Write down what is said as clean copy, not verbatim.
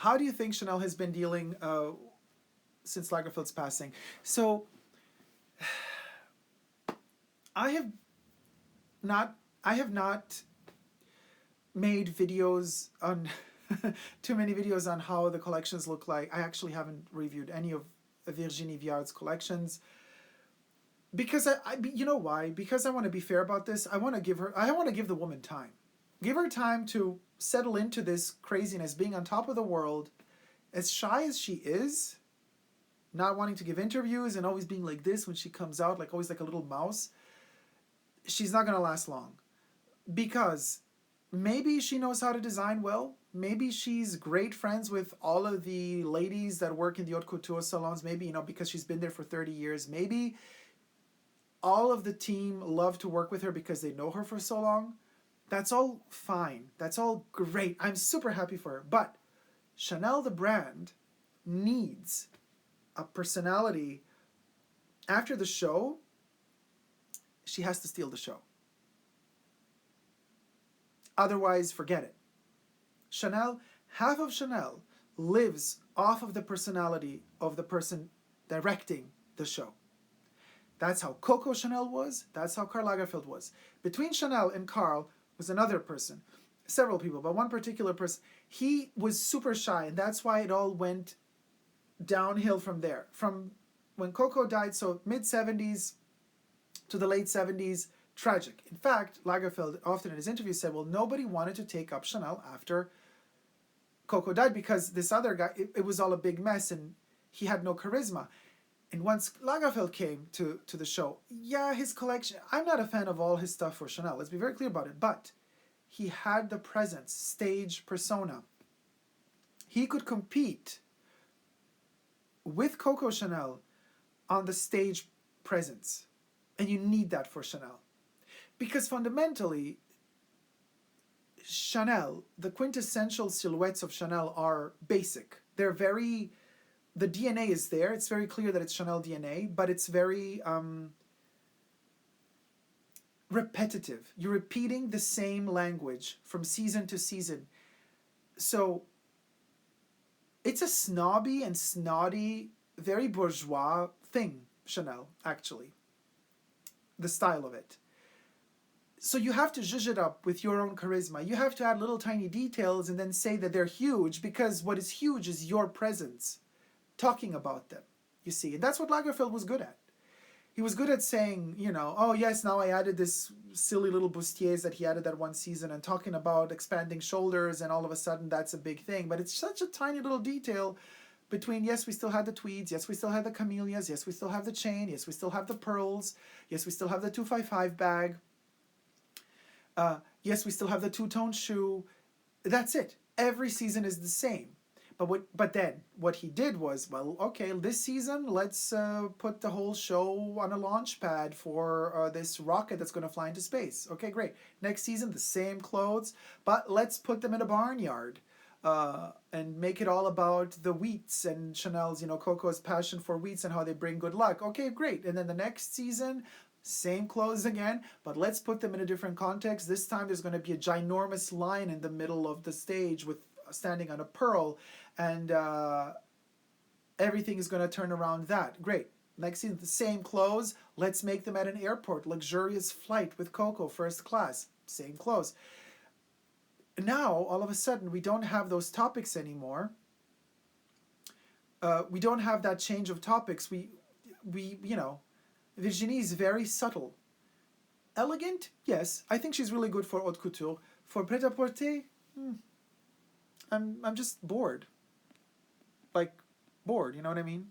how do you think Chanel has been dealing since Lagerfeld's passing? So I have not made videos on too many videos on how the collections look like. I actually haven't reviewed any of Virginie Viard's collections because you know why? Because I want to be fair about this. I want to give the woman time. Give her time to settle into this craziness, being on top of the world, as shy as she is, not wanting to give interviews and always being like this when she comes out, like always like a little mouse. She's not going to last long because maybe she knows how to design well. Maybe she's great friends with all of the ladies that work in the haute couture salons. Maybe, you know, because she's been there for 30 years. Maybe all of the team love to work with her because they know her for so long. That's all fine. That's all great. I'm super happy for her. But Chanel, the brand, needs a personality. After the show, she has to steal the show. Otherwise, forget it. Chanel, half of Chanel lives off of the personality of the person directing the show. That's how Coco Chanel was. That's how Karl Lagerfeld was. Between Chanel and Karl was another person. Several people, but one particular person. He was super shy, and that's why it all went downhill from there. From when Coco died, so mid-70s to the late 70s, tragic. In fact, Lagerfeld often in his interviews said, well, nobody wanted to take up Chanel after Coco died because this other guy, it was all a big mess and he had no charisma. And once Lagerfeld came to the show, yeah, his collection, I'm not a fan of all his stuff for Chanel, let's be very clear about it, but he had the presence, stage persona. He could compete with Coco Chanel on the stage presence. And you need that for Chanel. Because fundamentally, Chanel, the quintessential silhouettes of Chanel are basic. They're very, the DNA is there. It's very clear that it's Chanel DNA, but it's very repetitive. You're repeating the same language from season to season. So it's a snobby and snotty, very bourgeois thing, Chanel, actually. The style of it. So you have to zhuzh it up with your own charisma. You have to add little tiny details and then say that they're huge because what is huge is your presence, talking about them, you see. And that's what Lagerfeld was good at. He was good at saying, you know, oh yes, now I added this silly little bustiers that he added that one season and talking about expanding shoulders and all of a sudden that's a big thing. But it's such a tiny little detail between, yes, we still had the tweeds, yes, we still had the camellias, yes, we still have the chain, yes, we still have the pearls, yes, we still have the 255 bag, yes, we still have the two-tone shoe. That's it. Every season is the same. But then what he did was, well, okay, this season, let's put the whole show on a launch pad for this rocket that's going to fly into space. Okay, great. Next season, the same clothes, but let's put them in a barnyard. And make it all about the wheats and Chanel's, you know, Coco's passion for wheats and how they bring good luck. Okay, great. And then the next season, same clothes again, but let's put them in a different context. This time there's going to be a ginormous lion in the middle of the stage with standing on a pearl, and everything is going to turn around that. Great. Next season, the same clothes. Let's make them at an airport. Luxurious flight with Coco, first class. Same clothes. Now, all of a sudden, we don't have those topics anymore. We don't have that change of topics. We you know, Virginie is very subtle. Elegant? Yes. I think she's really good for haute couture. For prêt-à-porter? I'm just bored. Like, bored, you know what I mean?